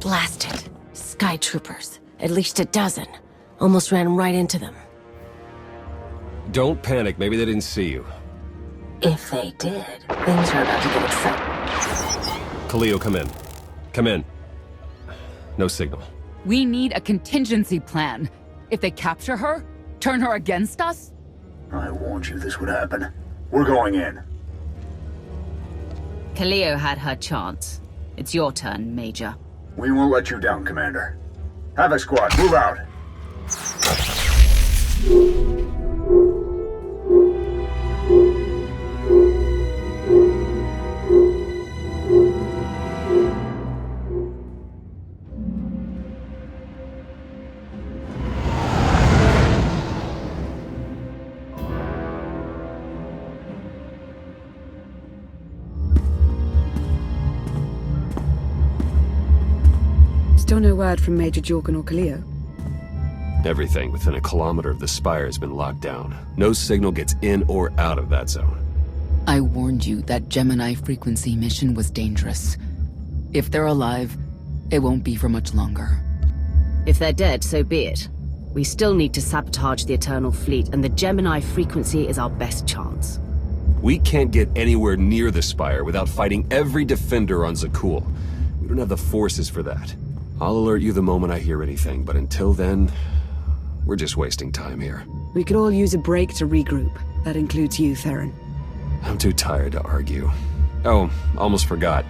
Blasted. Sky troopers. At least a dozen. Almost ran right into them. Don't panic, maybe they didn't see you. If they did, things are about to get exciting. Khalil, come in. Come in. No signal. We need a contingency plan. If they capture her, turn her against us? I warned you this would happen. We're going in. Khalil had her chance. It's your turn, Major. We won't let you down, Commander. Havoc Squad, move out! Still no word from Major Jorgen or Khalil? Everything within a kilometer of the spire has been locked down. No signal gets in or out of that zone. I warned you that Gemini frequency mission was dangerous. If they're alive, it won't be for much longer. If they're dead, so be it. We still need to sabotage the Eternal Fleet, and the Gemini frequency is our best chance. We can't get anywhere near the spire without fighting every defender on Zakul. We don't have the forces for that. I'll alert you the moment I hear anything, but until then, we're just wasting time here. We could all use a break to regroup. That includes you, Theron. I'm too tired to argue. Oh, almost forgot.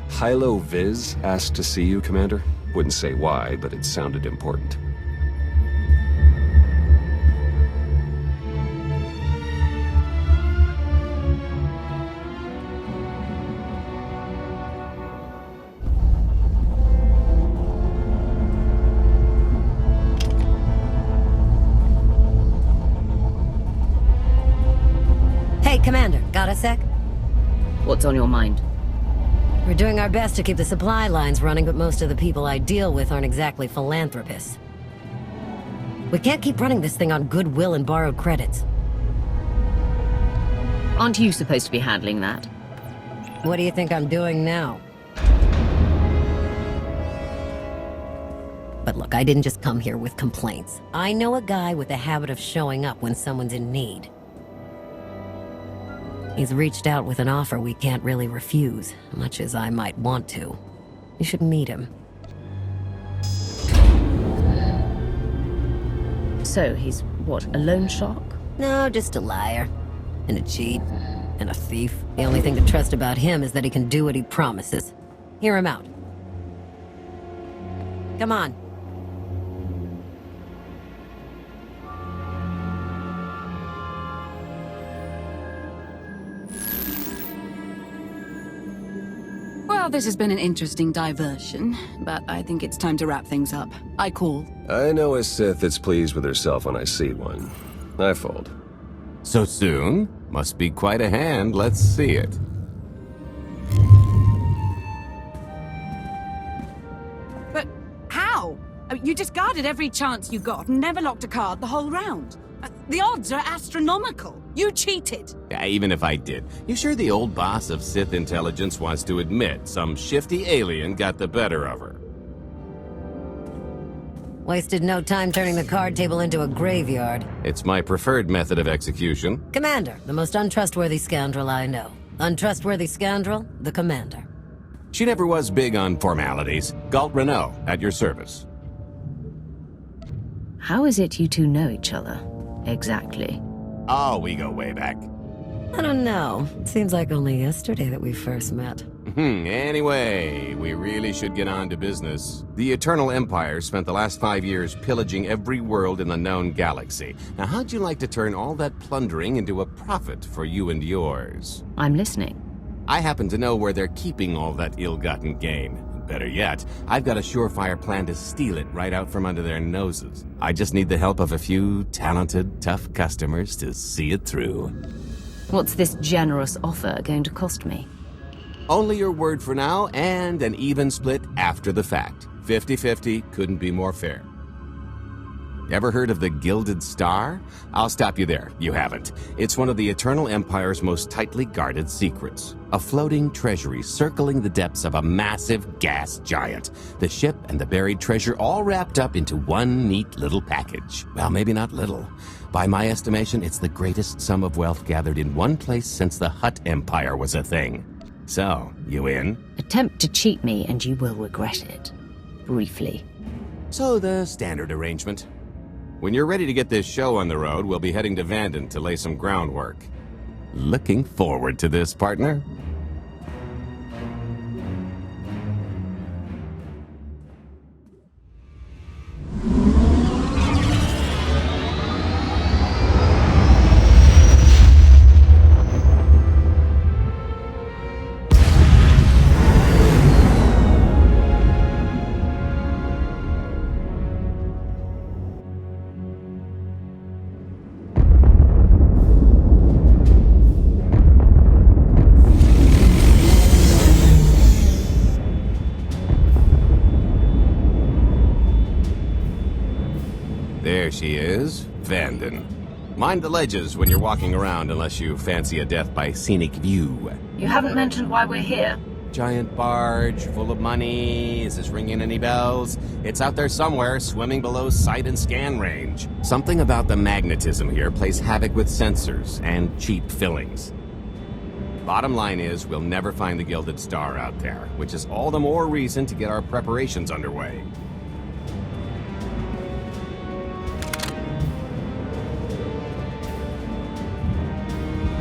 Hylo Viz asked to see you, Commander. Wouldn't say why, but it sounded important. Hey, Commander, got a sec? What's on your mind? We're doing our best to keep the supply lines running, but most of the people I deal with aren't exactly philanthropists. We can't keep running this thing on goodwill and borrowed credits. Aren't you supposed to be handling that? What do you think I'm doing now? But look, I didn't just come here with complaints. I know a guy with a habit of showing up when someone's in need. He's reached out with an offer we can't really refuse, much as I might want to. You should meet him. So, he's what, a loan shark? No, just a liar. And a cheat. And a thief. The only thing to trust about him is that he can do what he promises. Hear him out. Come on. Well, this has been an interesting diversion, but I think it's time to wrap things up. I call. I know a Sith that's pleased with herself when I see one. I fold. So soon? Must be quite a hand. Let's see it. But how? You discarded every chance you got and never locked a card the whole round. The odds are astronomical. You cheated. Yeah, even if I did. You sure the old boss of Sith intelligence wants to admit some shifty alien got the better of her? Wasted no time turning the card table into a graveyard. It's my preferred method of execution. Commander, the most untrustworthy scoundrel I know. Untrustworthy scoundrel, the Commander. She never was big on formalities. Gault Renault, at your service. How is it you two know each other? Exactly. Oh, we go way back. I don't know. It seems like only yesterday that we first met. Anyway, we really should get on to business. The Eternal Empire spent the last 5 years pillaging every world in the known galaxy. Now, how'd you like to turn all that plundering into a profit for you and yours? I'm listening. I happen to know where they're keeping all that ill-gotten gain. Better yet, I've got a surefire plan to steal it right out from under their noses. I just need the help of a few talented, tough customers to see it through. What's this generous offer going to cost me? Only your word for now, and an even split after the fact. 50-50 couldn't be more fair. Ever heard of the Gilded Star? I'll stop you there. You haven't. It's one of the Eternal Empire's most tightly guarded secrets. A floating treasury circling the depths of a massive gas giant. The ship and the buried treasure all wrapped up into one neat little package. Well, maybe not little. By my estimation, it's the greatest sum of wealth gathered in one place since the Hutt Empire was a thing. So, you in? Attempt to cheat me and you will regret it. Briefly. So the standard arrangement. When you're ready to get this show on the road, we'll be heading to Vanden to lay some groundwork. Looking forward to this, partner. There she is, Vanden. Mind the ledges when you're walking around unless you fancy a death by scenic view. You haven't mentioned why we're here. Giant barge, full of money. Is this ringing any bells? It's out there somewhere, swimming below sight and scan range. Something about the magnetism here plays havoc with sensors and cheap fillings. Bottom line is, we'll never find the Gilded Star out there, which is all the more reason to get our preparations underway.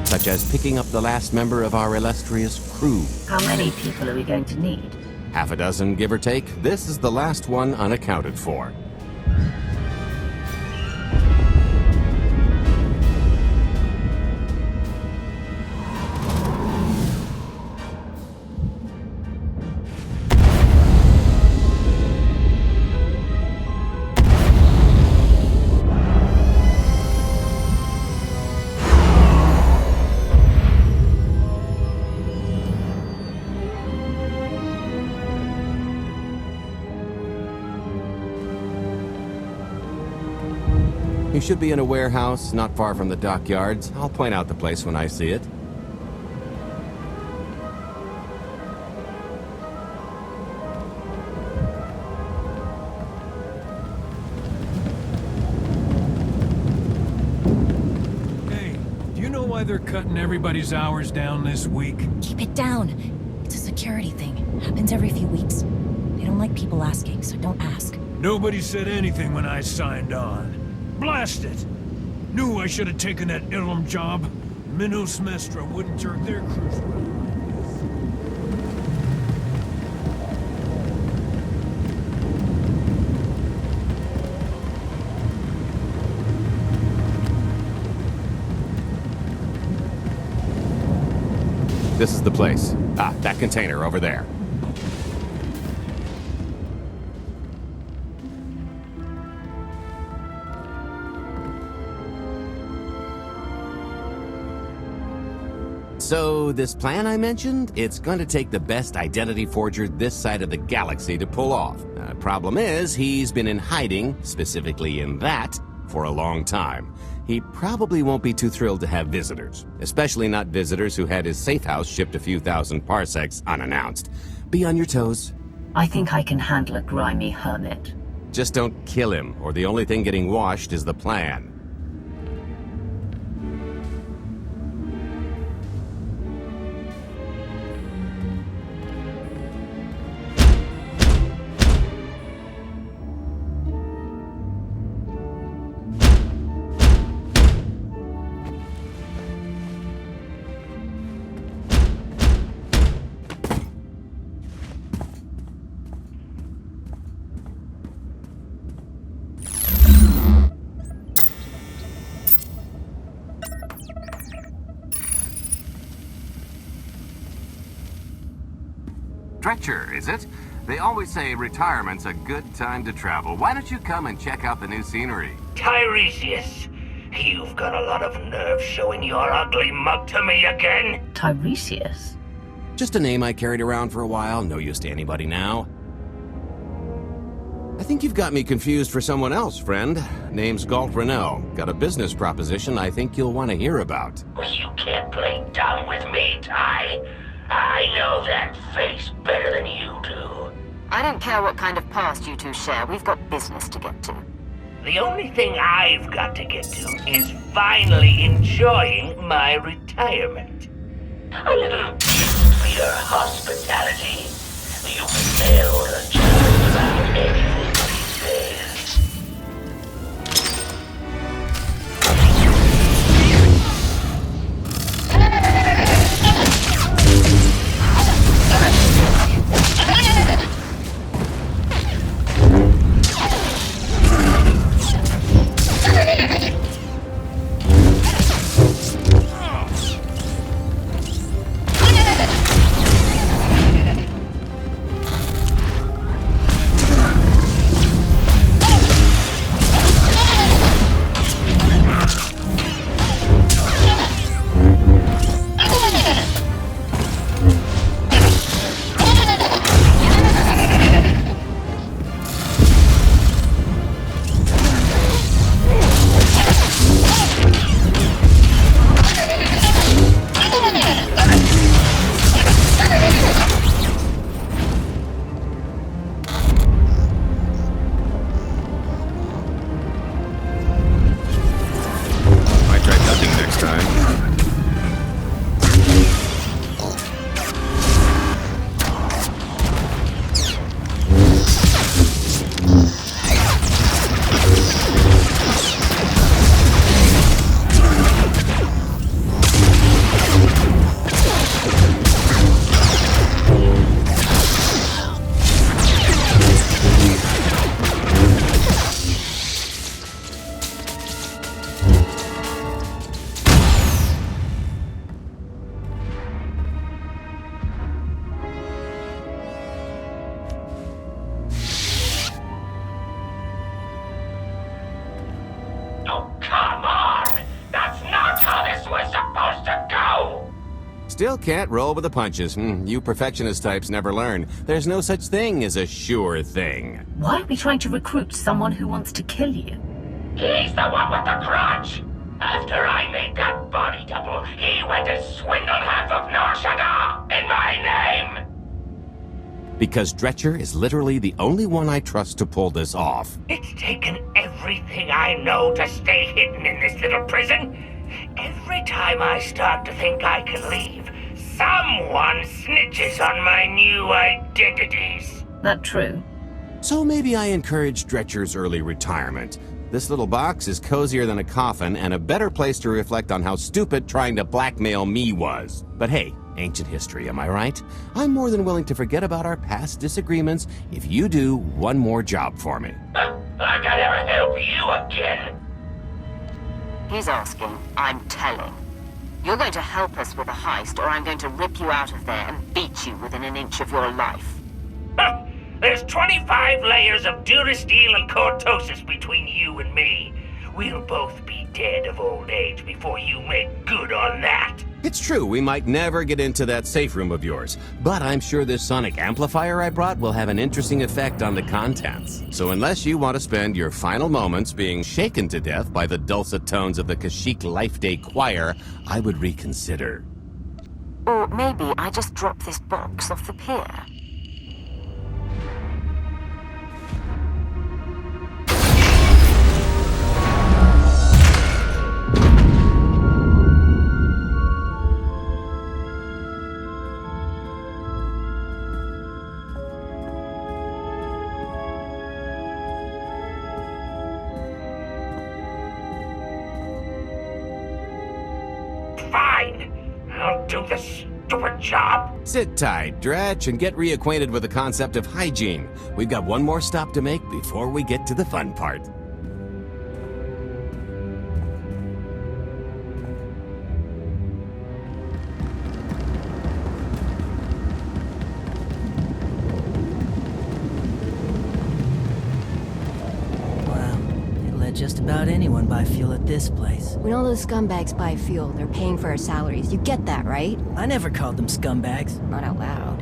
Such as picking up the last member of our illustrious crew. How many people are we going to need? Half a dozen, give or take. This is the last one unaccounted for. You should be in a warehouse, not far from the dockyards. I'll point out the place when I see it. Hey, do you know why they're cutting everybody's hours down this week? Keep it down. It's a security thing. Happens every few weeks. They don't like people asking, so don't ask. Nobody said anything when I signed on. Blast it! Knew I should have taken that Ilum job. Minos Mestra wouldn't jerk their crews around. This is the place. Ah, that container over there. So, this plan I mentioned, it's going to take the best identity forger this side of the galaxy to pull off. Problem is, he's been in hiding, specifically in that, for a long time. He probably won't be too thrilled to have visitors, especially not visitors who had his safe house shipped a few thousand parsecs unannounced. Be on your toes. I think I can handle a grimy hermit. Just don't kill him, or the only thing getting washed is the plan. Stretcher, is it? They always say retirement's a good time to travel. Why don't you come and check out the new scenery? Teresias, you've got a lot of nerve showing your ugly mug to me again. Teresias? Just a name I carried around for a while, no use to anybody now. I think think you've got me confused for someone else, friend. Name's Gault. Got a business proposition I think you'll want to hear about. You can't play dumb with me, Ty. I know that face better than you do. I don't care what kind of past you two share. We've got business to get to. The only thing I've got to get to is finally enjoying my retirement. A little gift for your hospitality. You failed just about anything these days. Still can't roll with the punches. You perfectionist types never learn. There's no such thing as a sure thing. Why are we trying to recruit someone who wants to kill you? He's the one with the grudge. After I made that body double, he went to swindle half of Nar Shaddaa in my name. Because Dretcher is literally the only one I trust to pull this off. It's taken everything I know to stay hidden in this little prison. Every time I start to think I can leave, someone snitches on my new identities. That true? So maybe I encourage Dretcher's early retirement. This little box is cozier than a coffin and a better place to reflect on how stupid trying to blackmail me was. But hey, ancient history, am I right? I'm more than willing to forget about our past disagreements if you do one more job for me. I can never help you again. He's asking, I'm telling. You're going to help us with a heist, or I'm going to rip you out of there and beat you within an inch of your life. There's 25 layers of durasteel and cortosis between you and me. We'll both be dead of old age before you make good on that. It's true, we might never get into that safe room of yours, but I'm sure this sonic amplifier I brought will have an interesting effect on the contents. So unless you want to spend your final moments being shaken to death by the dulcet tones of the Kashyyyk Life Day Choir, I would reconsider. Or maybe I just drop this box off the pier. Do this stupid job. Sit tight, Dretch, and get reacquainted with the concept of hygiene. We've got one more stop to make before we get to the fun part. Just about anyone buy fuel at this place. When all those scumbags buy fuel, they're paying for our salaries. You get that, right? I never called them scumbags. Not out loud.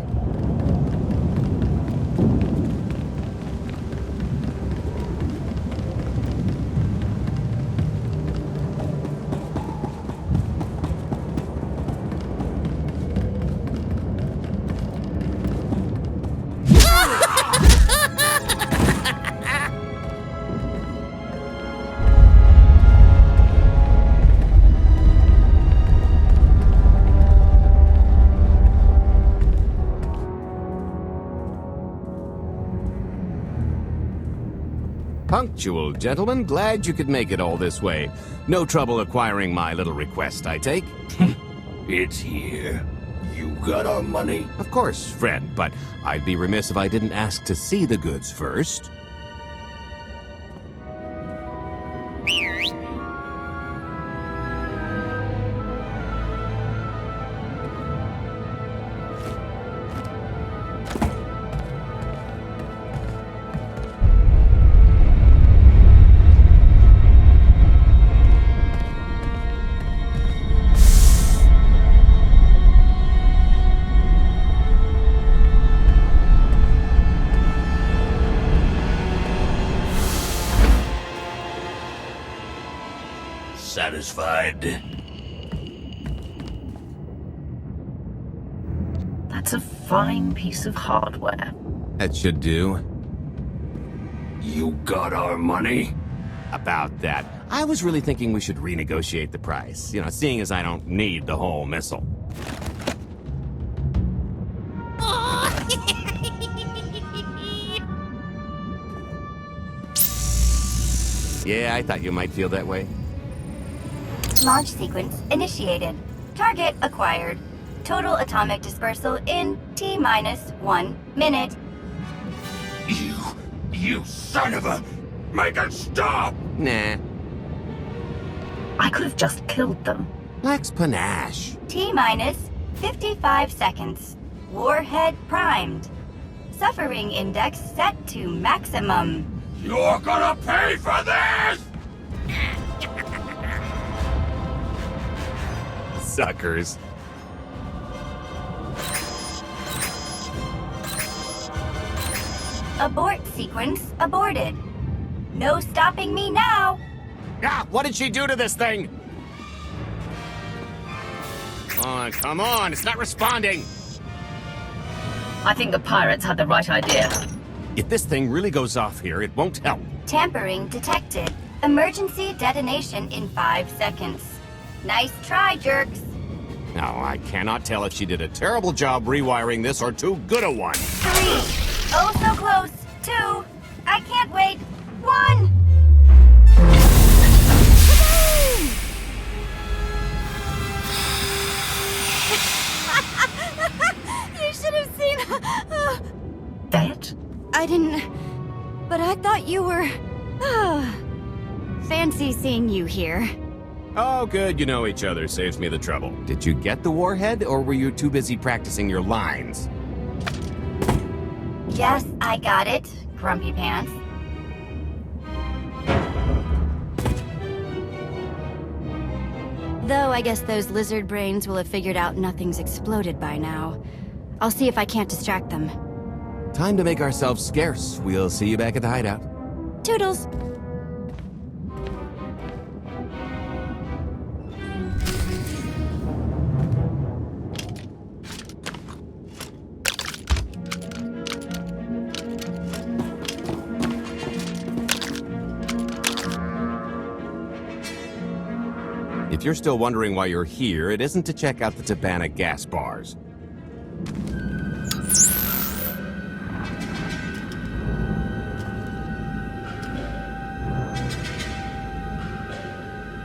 Punctual, gentlemen. Glad you could make it all this way. No trouble acquiring my little request, I take? It's here. You got our money? Of course, friend, but I'd be remiss if I didn't ask to see the goods first. Satisfied? That's a fine piece of hardware. That should do. You got our money? About that. I was really thinking we should renegotiate the price. You know, seeing as I don't need the whole missile. Yeah, I thought you might feel that way. Launch sequence initiated. Target acquired. Total atomic dispersal in T-1 minute. You son of a... Make it stop! Nah. I could have just killed them. Lex panache. T-55 seconds. Warhead primed. Suffering index set to maximum. You're gonna pay for this! Suckers. Abort sequence aborted. No stopping me now. Ah, what did she do to this thing? Come on, it's not responding. I think the pirates had the right idea. If this thing really goes off here, it won't help. Tampering detected. Emergency detonation in 5 seconds. Nice try, jerks. Now, I cannot tell if she did a terrible job rewiring this or too good a one. 3. Oh, so close. 2. I can't wait. 1. You should have seen... That? I didn't... But I thought you were... Fancy seeing you here. Oh, good, you know each other. Saves me the trouble. Did you get the warhead, or were you too busy practicing your lines? Yes, I got it, Grumpy Pants. Though I guess those lizard brains will have figured out nothing's exploded by now. I'll see if I can't distract them. Time to make ourselves scarce. We'll see you back at the hideout. Toodles! If you're still wondering why you're here, it isn't to check out the Tabana gas bars.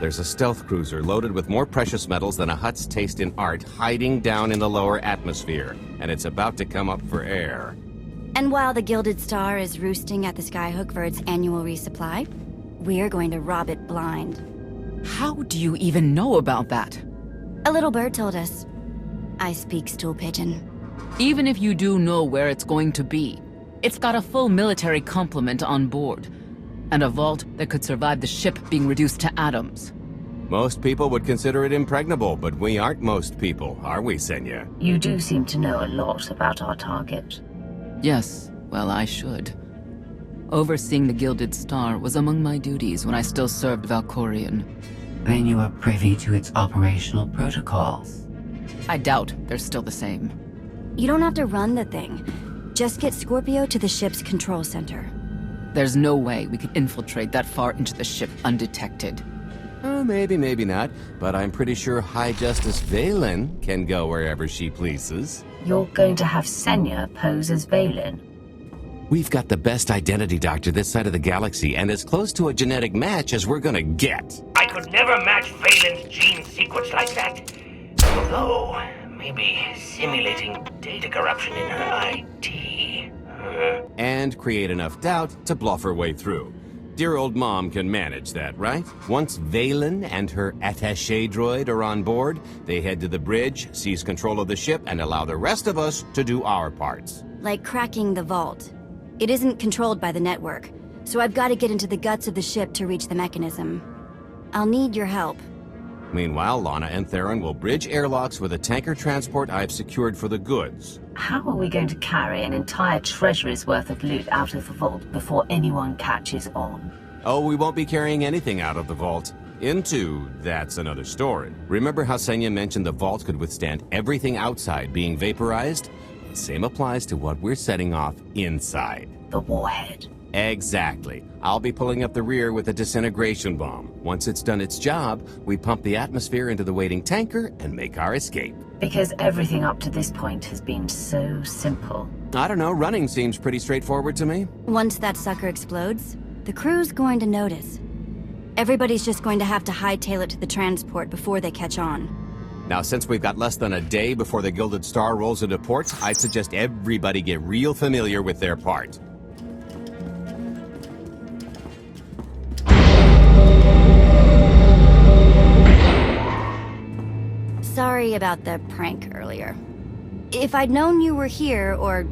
There's a stealth cruiser loaded with more precious metals than a hut's taste in art hiding down in the lower atmosphere, and it's about to come up for air. And while the Gilded Star is roosting at the skyhook for its annual resupply, we're going to rob it blind. How do you even know about that? A little bird told us. I speak stool pigeon. Even if you do know where it's going to be, it's got a full military complement on board, and a vault that could survive the ship being reduced to atoms. Most people would consider it impregnable, but we aren't most people, are we, Senya? You do seem to know a lot about our target. Yes, well, I should. Overseeing the Gilded Star was among my duties when I still served Valkorion. Then you are privy to its operational protocols. I doubt they're still the same. You don't have to run the thing. Just get Scorpio to the ship's control center. There's no way we could infiltrate that far into the ship undetected. Oh, maybe, maybe not. But I'm pretty sure High Justice Vaylin can go wherever she pleases. You're going to have Senya pose as Vaylin. We've got the best identity doctor this side of the galaxy, and as close to a genetic match as we're gonna get. I could never match Vaylin's gene sequence like that. Although, maybe simulating data corruption in her IT. And create enough doubt to bluff her way through. Dear old mom can manage that, right? Once Vaylin and her attaché droid are on board, they head to the bridge, seize control of the ship, and allow the rest of us to do our parts. Like cracking the vault. It isn't controlled by the network, so I've got to get into the guts of the ship to reach the mechanism. I'll need your help. Meanwhile, Lana and Theron will bridge airlocks with a tanker transport I've secured for the goods. How are we going to carry an entire treasury's worth of loot out of the vault before anyone catches on? Oh, we won't be carrying anything out of the vault. Into, that's another story. Remember how Senya mentioned the vault could withstand everything outside being vaporized? The same applies to what we're setting off inside. The warhead. Exactly. I'll be pulling up the rear with a disintegration bomb. Once it's done its job, we pump the atmosphere into the waiting tanker and make our escape. Because everything up to this point has been so simple. I don't know, running seems pretty straightforward to me. Once that sucker explodes, the crew's going to notice. Everybody's just going to have to hightail it to the transport before they catch on. Now, since we've got less than a day before the Gilded Star rolls into port, I'd suggest everybody get real familiar with their part. Sorry about the prank earlier. If I'd known you were here, or,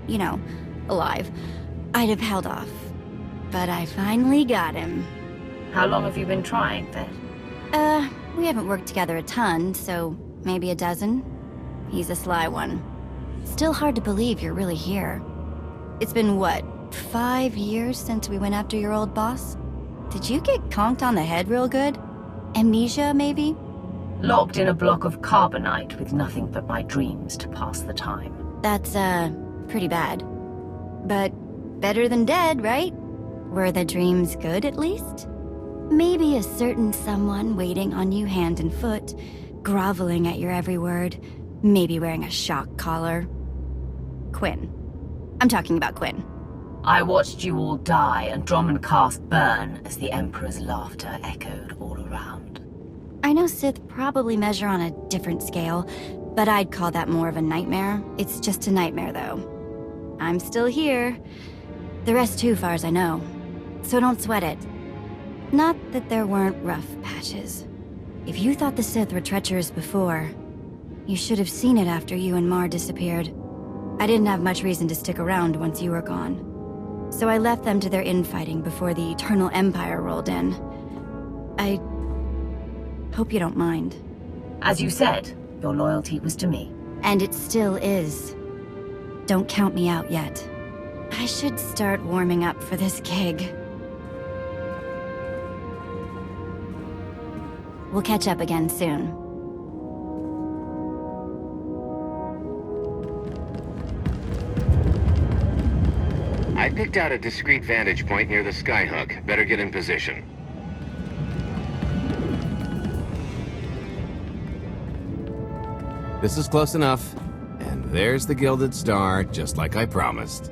you know, alive, I'd have held off. But I finally got him. How long have you been trying, then? We haven't worked together a ton, so maybe a dozen. He's a sly one. Still hard to believe you're really here. It's been, what, 5 years since we went after your old boss? Did you get conked on the head real good? Amnesia, maybe? Locked in a block of carbonite with nothing but my dreams to pass the time. That's, pretty bad. But better than dead, right? Were the dreams good, at least? Maybe a certain someone waiting on you hand and foot, groveling at your every word, maybe wearing a shock collar. Quinn. I'm talking about Quinn. I watched you all die and Dromund burn as the Emperor's laughter echoed all around. I know Sith probably measure on a different scale, but I'd call that more of a nightmare. It's just a nightmare, though. I'm still here. The rest too, far as I know. So don't sweat it. Not that there weren't rough patches. If you thought the Sith were treacherous before, you should have seen it after you and Mar disappeared. I didn't have much reason to stick around once you were gone. So I left them to their infighting before the Eternal Empire rolled in. I hope you don't mind. As you said, your loyalty was to me. And it still is. Don't count me out yet. I should start warming up for this gig. We'll catch up again soon. I picked out a discreet vantage point near the skyhook. Better get in position. This is close enough. And there's the Gilded Star, just like I promised.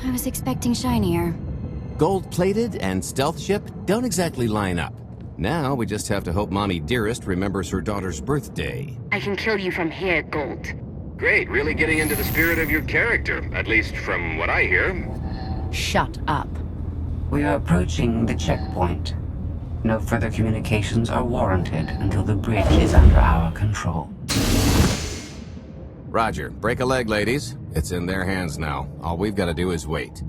I was expecting shinier. Gold-plated and stealth ship don't exactly line up. Now we just have to hope Mommy Dearest remembers her daughter's birthday. I can kill you from here, Gault. Great, really getting into the spirit of your character, at least from what I hear. Shut up. We are approaching the checkpoint. No further communications are warranted until the bridge is under our control. Roger. Break a leg, ladies. It's in their hands now. All we've got to do is wait.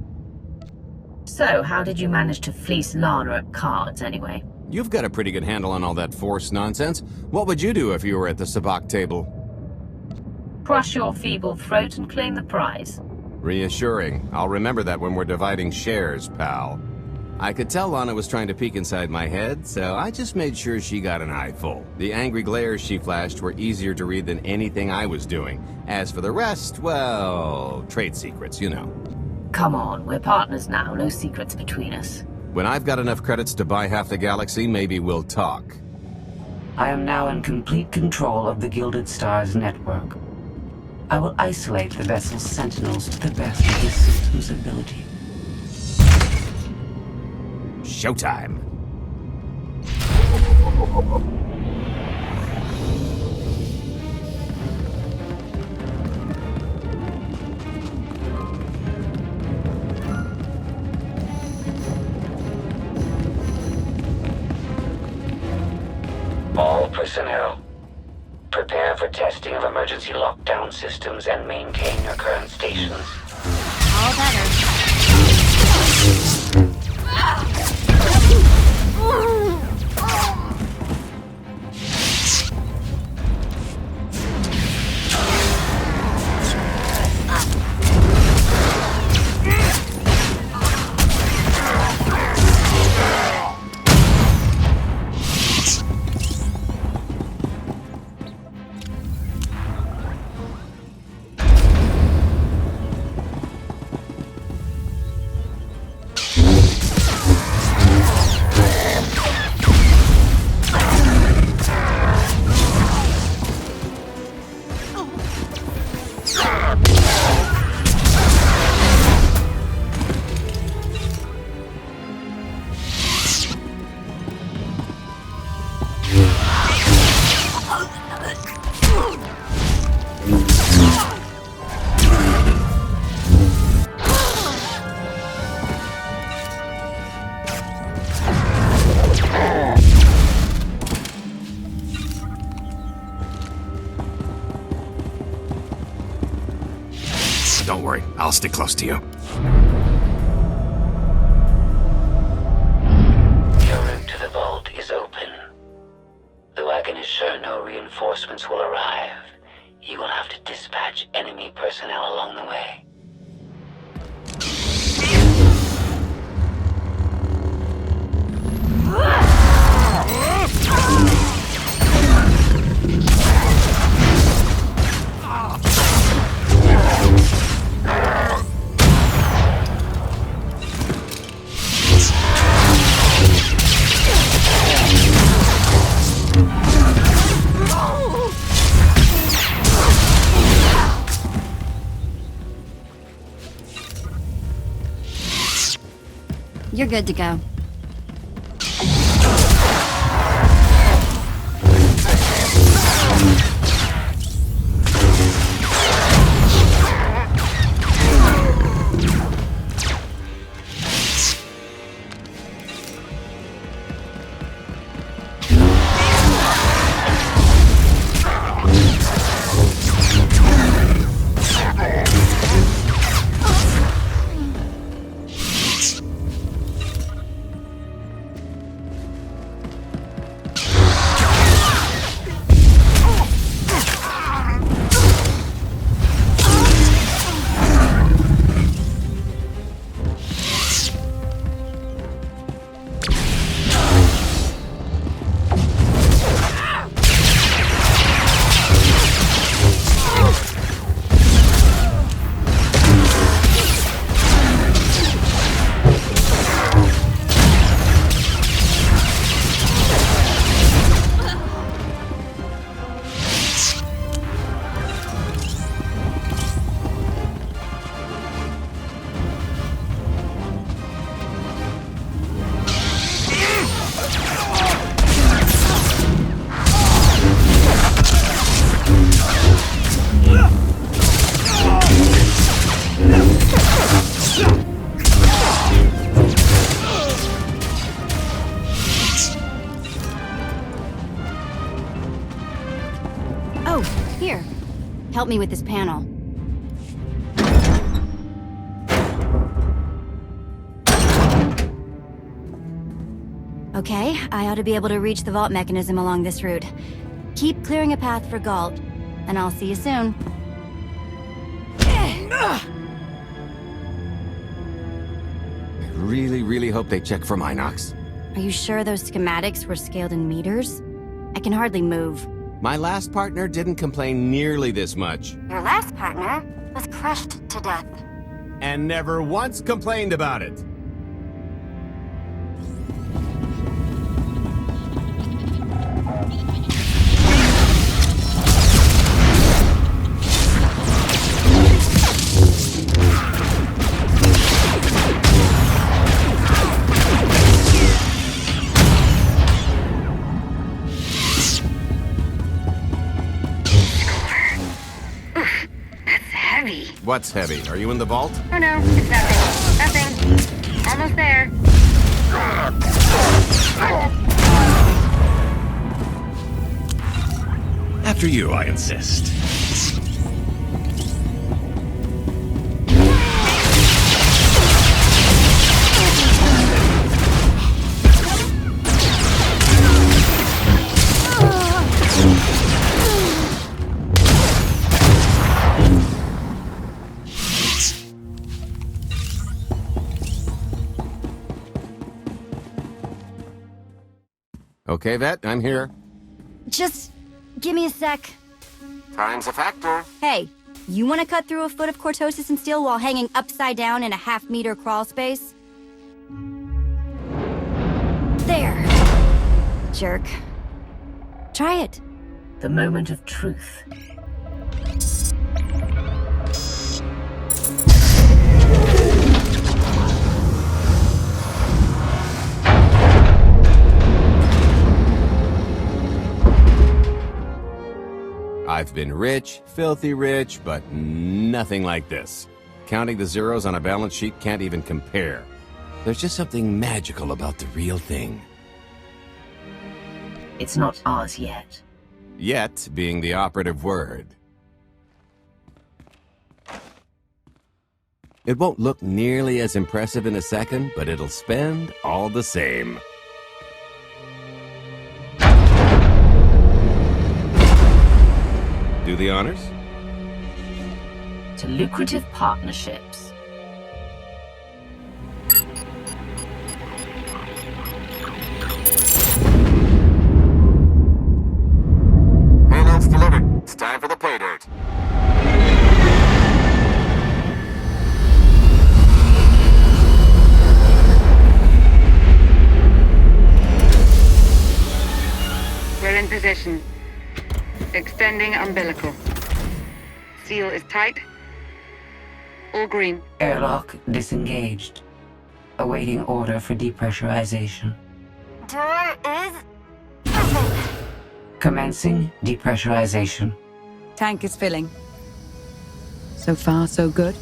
So, how did you manage to fleece Lana at cards, anyway? You've got a pretty good handle on all that Force nonsense. What would you do if you were at the sabacc table? Crush your feeble throat and claim the prize. Reassuring. I'll remember that when we're dividing shares, pal. I could tell Lana was trying to peek inside my head, so I just made sure she got an eyeful. The angry glares she flashed were easier to read than anything I was doing. As for the rest, well, trade secrets, you know. Come on, we're partners now, no secrets between us. When I've got enough credits to buy half the galaxy, maybe we'll talk. I am now in complete control of the Gilded Stars network. I will isolate the vessel's sentinels to the best of this system's ability. Showtime. All personnel, prepare for testing of emergency lockdown systems and maintain your current stations. All better. Don't worry, I'll stick close to you. Your route to the vault is open. Though I can assure no reinforcements will arrive, you will have to dispatch enemy personnel along the way. You're good to go. Help me with this panel. Okay, I ought to be able to reach the vault mechanism along this route. Keep clearing a path for Gault, and I'll see you soon. I really, really hope they check for Minox. Are you sure those schematics were scaled in meters? I can hardly move. My last partner didn't complain nearly this much. Your last partner was crushed to death. And never once complained about it. What's heavy? Are you in the vault? Oh no, it's nothing. Nothing. Almost there. After you, I insist. Okay, Vet, I'm here. Just give me a sec. Time's a factor. Hey, you want to cut through a foot of cortosis and steel while hanging upside down in a half-meter crawl space? There. Jerk. Try it. The moment of truth. I've been rich, filthy rich, but nothing like this. Counting the zeros on a balance sheet can't even compare. There's just something magical about the real thing. It's not ours yet. Yet being the operative word. It won't look nearly as impressive in a second, but it'll spend all the same. Do the honors? To lucrative partnerships. Payload's delivered. It's time for the pay dirt. We're in position. Extending umbilical. Seal is tight. All green. Airlock disengaged. Awaiting order for depressurization. Door is... Commencing depressurization. Tank is filling. So far, so good.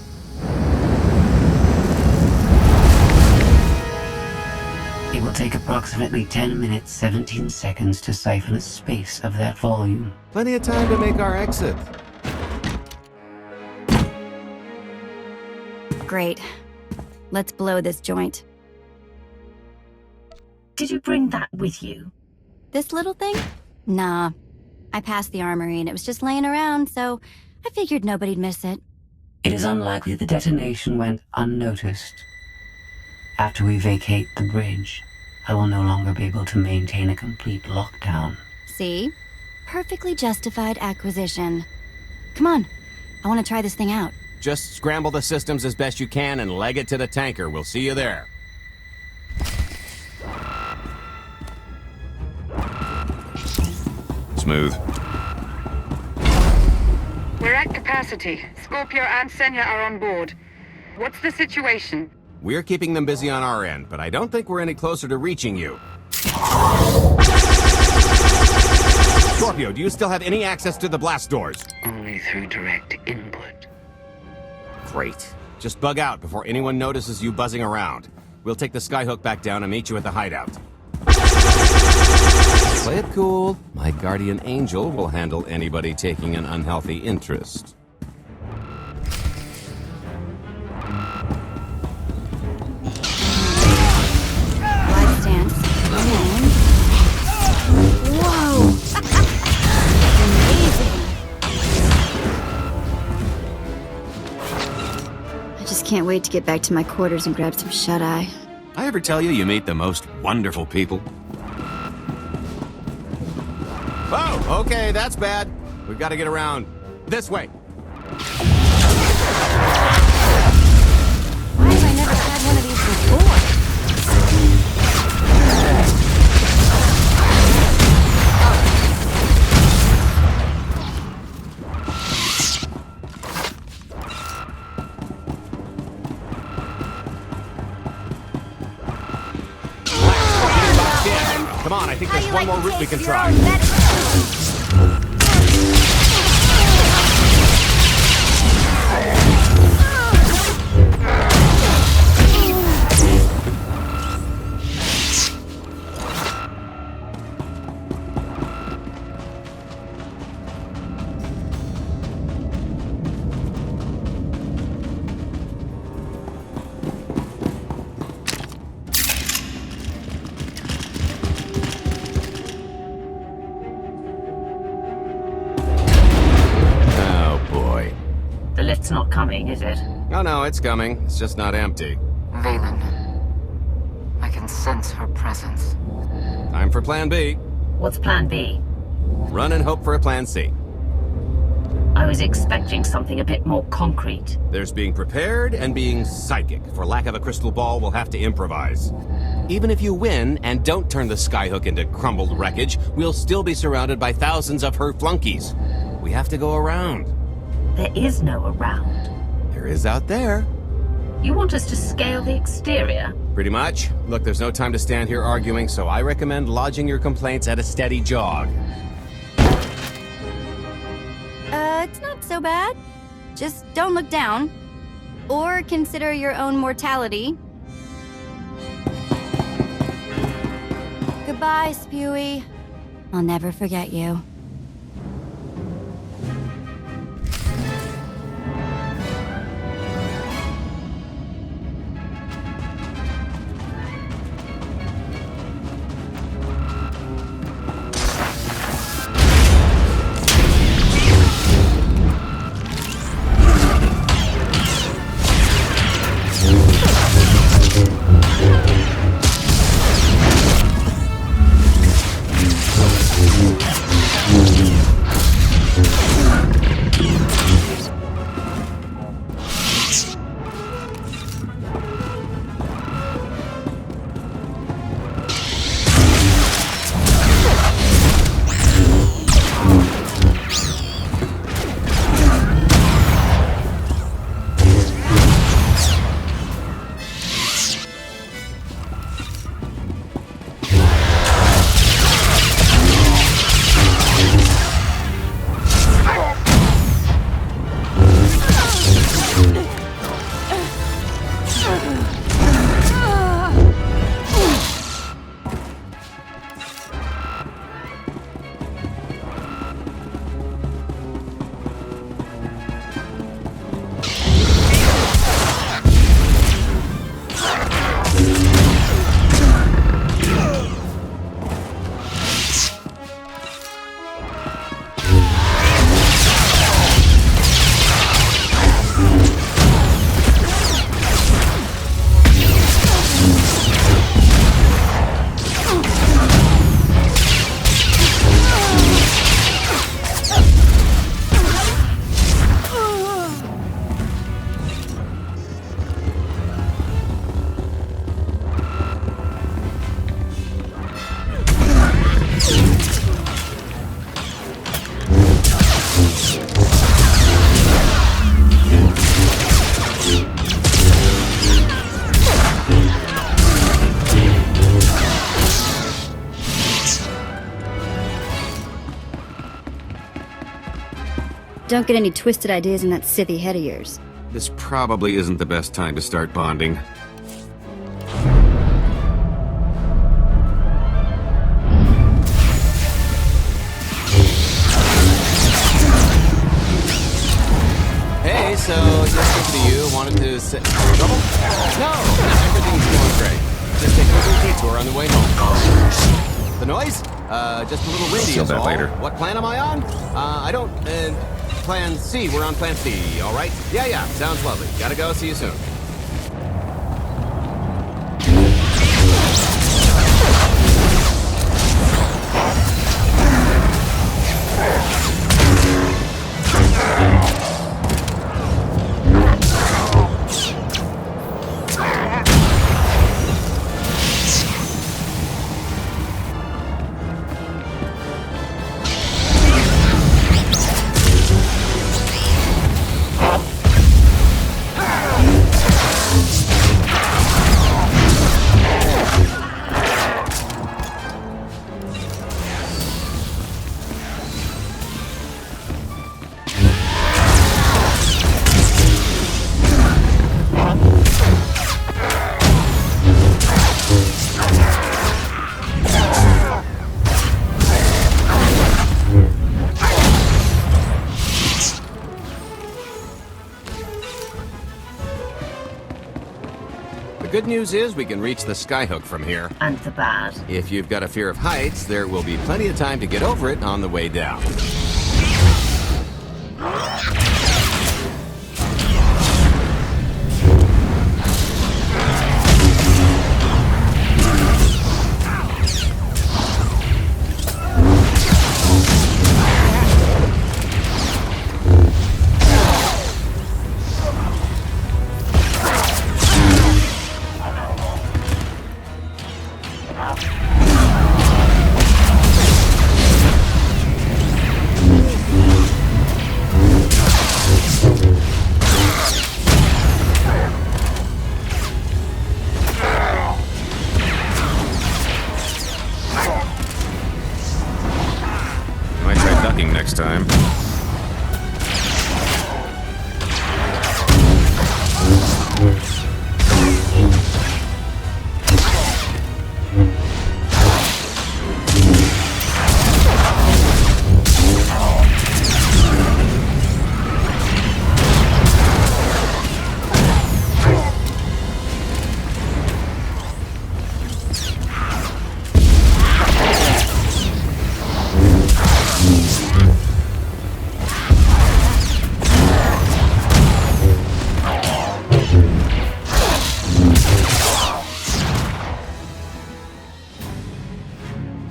It will take approximately 10 minutes, 17 seconds to siphon a space of that volume. Plenty of time to make our exit. Great. Let's blow this joint. Did you bring that with you? This little thing? Nah. I passed the armory and it was just laying around, so I figured nobody'd miss it. It is unlikely the detonation went unnoticed. After we vacate the bridge, I will no longer be able to maintain a complete lockdown. See? Perfectly justified acquisition. Come on. I want to try this thing out. Just scramble the systems as best you can and leg it to the tanker. We'll see you there. Smooth. We're at capacity. Scorpio and Senya are on board. What's the situation? We're keeping them busy on our end, but I don't think we're any closer to reaching you. Scorpio, do you still have any access to the blast doors? Only through direct input. Great. Just bug out before anyone notices you buzzing around. We'll take the skyhook back down and meet you at the hideout. Play it cool. My guardian angel will handle anybody taking an unhealthy interest. Live stance. And... Whoa! Amazing! I just can't wait to get back to my quarters and grab some shut-eye. ever tell you meet the most wonderful people? Oh, okay, that's bad. We've got to get around this way. Why have I never had one of these before? Come on, I think there's one more route we can try. It's not coming, is it? Oh no, it's coming. It's just not empty. Vaylin. I can sense her presence. Time for Plan B. What's Plan B? Run and hope for a Plan C. I was expecting something a bit more concrete. There's being prepared and being psychic. For lack of a crystal ball, we'll have to improvise. Even if you win and don't turn the skyhook into crumbled wreckage, we'll still be surrounded by thousands of her flunkies. We have to go around. There is no around. There is out there. You want us to scale the exterior? Pretty much. Look, there's no time to stand here arguing, so I recommend lodging your complaints at a steady jog. It's not so bad. Just don't look down. Or consider your own mortality. Goodbye, Spewy. I'll never forget you. Don't get any twisted ideas in that Sithy head of yours. This probably isn't the best time to start bonding. Hey, so just thinking of you, wanted to sit... Trouble? No, everything's going great. Just taking a little detour on the way home. The noise? Just a little windy See is that all. later. What plan am I on? I don't... Plan C. We're on Plan C, all right? Yeah, sounds lovely. Gotta go. See you soon. Good news is we can reach the skyhook from here. And the bad. If you've got a fear of heights, there will be plenty of time to get over it on the way down. Next time.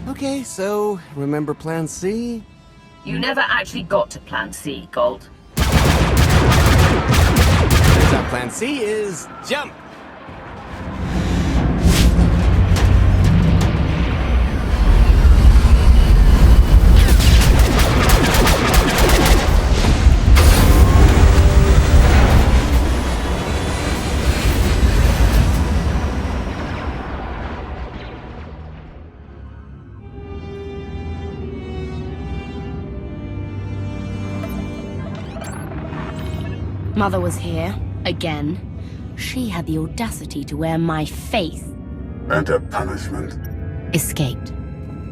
Okay, so remember Plan C? You never actually got to Plan C, Gault. So Plan C is jump! Mother was here, again. She had the audacity to wear my face. And a punishment. Escaped.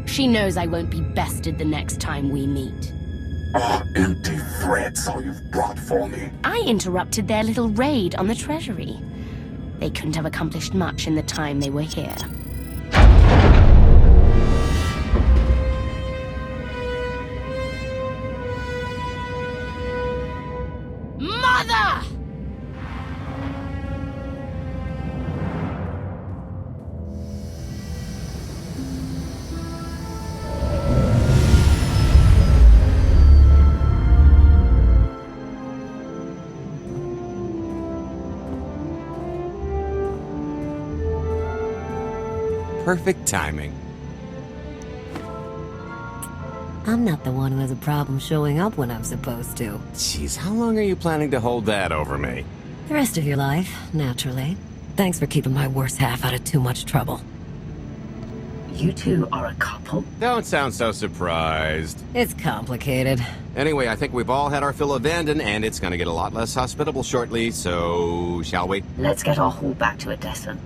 She knows I won't be bested the next time we meet. Oh, empty threats all you've brought for me. I interrupted their little raid on the treasury. They couldn't have accomplished much in the time they were here. Mother! Perfect timing. I'm not the one who has a problem showing up when I'm supposed to. Jeez, how long are you planning to hold that over me? The rest of your life, naturally. Thanks for keeping my worse half out of too much trouble. You two are a couple? Don't sound so surprised. It's complicated. Anyway, I think we've all had our fill of Vanden, and it's gonna get a lot less hospitable shortly, so shall we? Let's get our haul back to Odessa.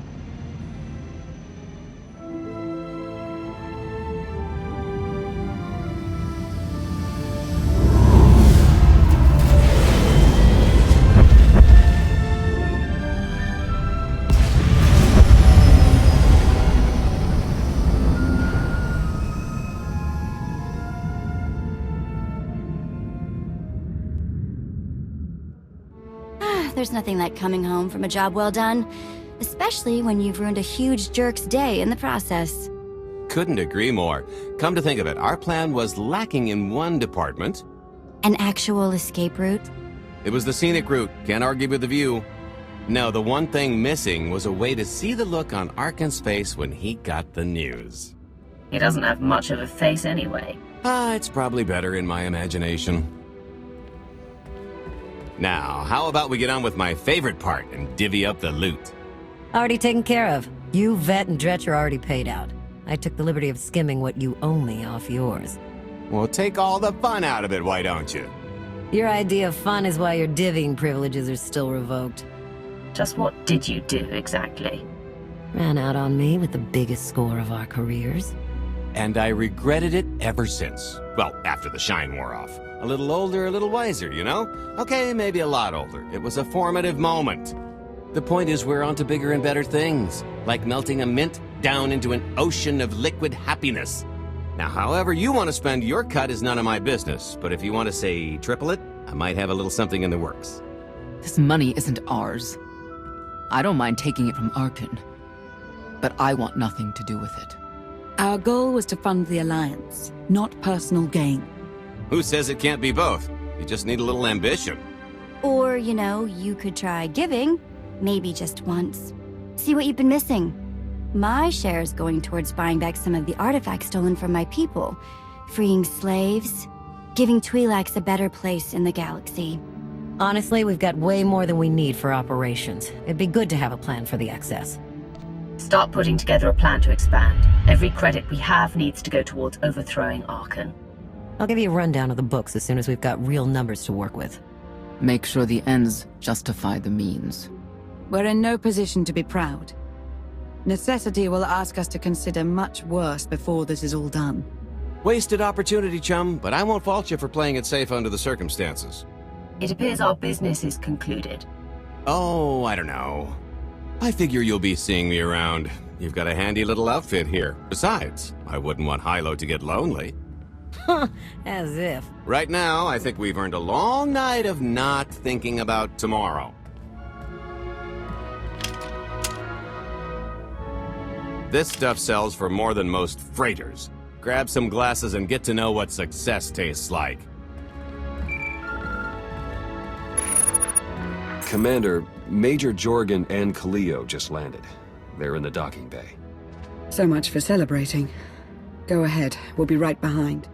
There's nothing like coming home from a job well done, especially when you've ruined a huge jerk's day in the process. Couldn't agree more. Come to think of it, our plan was lacking in one department. An actual escape route? It was the scenic route, can't argue with the view. No, the one thing missing was a way to see the look on Arkan's face when he got the news. He doesn't have much of a face anyway. It's probably better in my imagination. Now, how about we get on with my favorite part and divvy up the loot? Already taken care of. You, Vet, and Dretch are already paid out. I took the liberty of skimming what you owe me off yours. Well, take all the fun out of it, why don't you? Your idea of fun is why your divvying privileges are still revoked. Just what did you do, exactly? Ran out on me with the biggest score of our careers. And I regretted it ever since. Well, after the shine wore off. A little older, a little wiser, you know? Okay, maybe a lot older. It was a formative moment. The point is we're on to bigger and better things, like melting a mint down into an ocean of liquid happiness. Now, however you want to spend your cut is none of my business, but if you want to, say, triple it, I might have a little something in the works. This money isn't ours. I don't mind taking it from Arkin, but I want nothing to do with it. Our goal was to fund the Alliance, not personal gain. Who says it can't be both? You just need a little ambition. Or, you know, you could try giving. Maybe just once. See what you've been missing. My share is going towards buying back some of the artifacts stolen from my people, freeing slaves, giving Twi'leks a better place in the galaxy. Honestly, we've got way more than we need for operations. It'd be good to have a plan for the excess. Start putting together a plan to expand. Every credit we have needs to go towards overthrowing Arkin. I'll give you a rundown of the books as soon as we've got real numbers to work with. Make sure the ends justify the means. We're in no position to be proud. Necessity will ask us to consider much worse before this is all done. Wasted opportunity, chum, but I won't fault you for playing it safe under the circumstances. It appears our business is concluded. Oh, I don't know. I figure you'll be seeing me around. You've got a handy little outfit here. Besides, I wouldn't want Hilo to get lonely. As if. Right now, I think we've earned a long night of not thinking about tomorrow. This stuff sells for more than most freighters. Grab some glasses and get to know what success tastes like. Commander, Major Jorgen and Kaleo just landed. They're in the docking bay. So much for celebrating. Go ahead, we'll be right behind.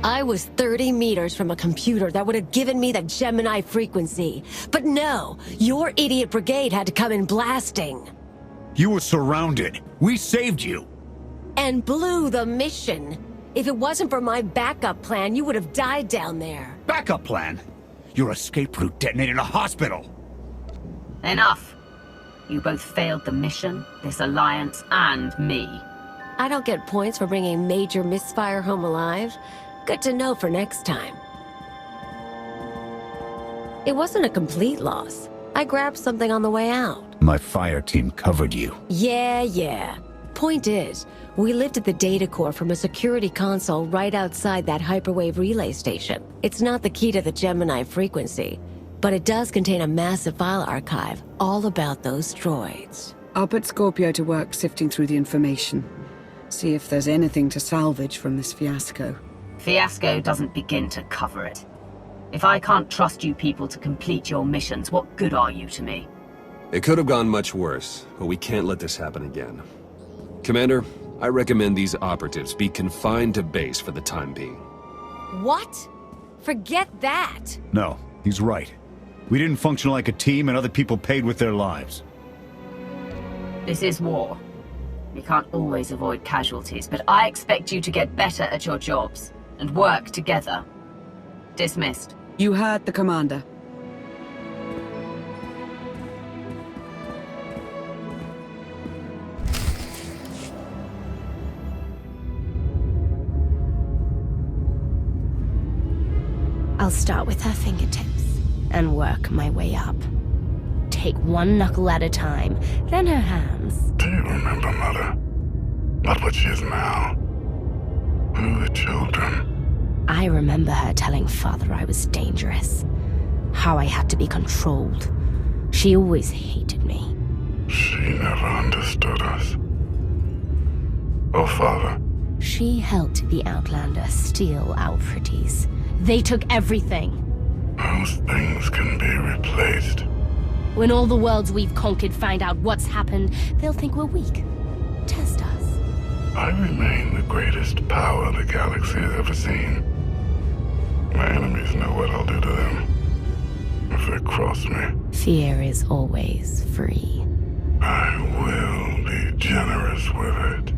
I was 30 meters from a computer that would have given me the Gemini frequency. But no, your idiot brigade had to come in blasting. You were surrounded. We saved you. And blew the mission. If it wasn't for my backup plan, you would have died down there. Backup plan? Your escape route detonated a hospital. Enough. You both failed the mission, this alliance, and me. I don't get points for bringing Major Misfire home alive. Good to know for next time. It wasn't a complete loss. I grabbed something on the way out. My fire team covered you. Yeah. Point is, we lifted the data core from a security console right outside that hyperwave relay station. It's not the key to the Gemini frequency, but it does contain a massive file archive all about those droids. I'll put Scorpio to work sifting through the information. See if there's anything to salvage from this fiasco. Fiasco doesn't begin to cover it. If I can't trust you people to complete your missions, what good are you to me? It could have gone much worse, but we can't let this happen again. Commander, I recommend these operatives be confined to base for the time being. What? Forget that! No, he's right. We didn't function like a team and other people paid with their lives. This is war. You can't always avoid casualties, but I expect you to get better at your jobs and work together. Dismissed. You heard the commander. I'll start with her fingertips and work my way up. Take one knuckle at a time, then her hands. Do you remember, Mother? Not what she is now. Who are the children? I remember her telling Father I was dangerous. How I had to be controlled. She always hated me. She never understood us. Oh, Father. She helped the Outlander steal our pretties. They took everything. Those things can be replaced. When all the worlds we've conquered find out what's happened, they'll think we're weak. Test us. I remain the greatest power the galaxy has ever seen. My enemies know what I'll do to them if they cross me. Fear is always free. I will be generous with it.